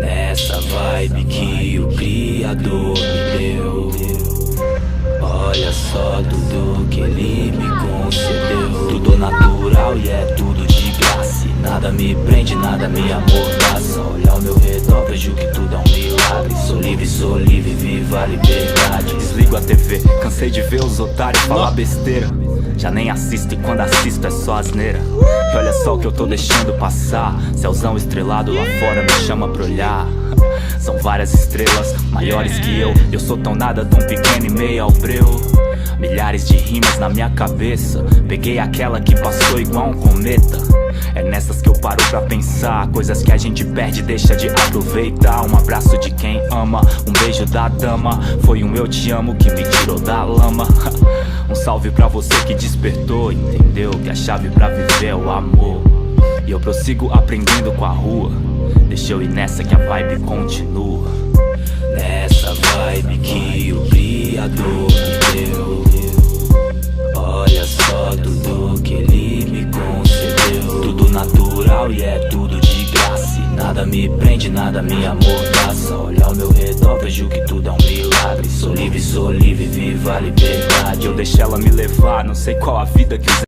Nessa vibe que o Criador me deu. Olha só tudo que Ele me concedeu. Tudo natural e é tudo de graça. Nada me prende, nada me amordaça. Olha ao meu redor, vejo que tudo é um milagre. Sou livre, viva a liberdade. Desligo a TV, cansei de ver os otários falar besteira. Já nem assisto e quando assisto é só asneira. E olha só o que eu tô deixando passar. Céuzão estrelado lá fora me chama pra olhar. São várias estrelas, maiores que eu sou tão nada, tão pequeno e meio ao breu. Milhares de rimas na minha cabeça. Peguei aquela que passou igual um cometa. É nessas que eu paro pra pensar. Coisas que a gente perde, deixa de aproveitar. Um abraço de quem ama, um beijo da dama. Foi um eu te amo que me tirou da lama. Um salve pra você que despertou, entendeu que a chave pra viver é o amor. E eu prossigo aprendendo com a rua. Deixa eu ir nessa que a vibe continua. Nessa vibe que o Criador me deu. Olha só tudo que Ele me concedeu. Tudo natural e é tudo de graça. Nada me prende, nada me amordaça. Olha ao meu redor, vejo que tudo é um milagre. Sou livre, viva a liberdade. Eu deixo ela me levar, não sei qual a vida que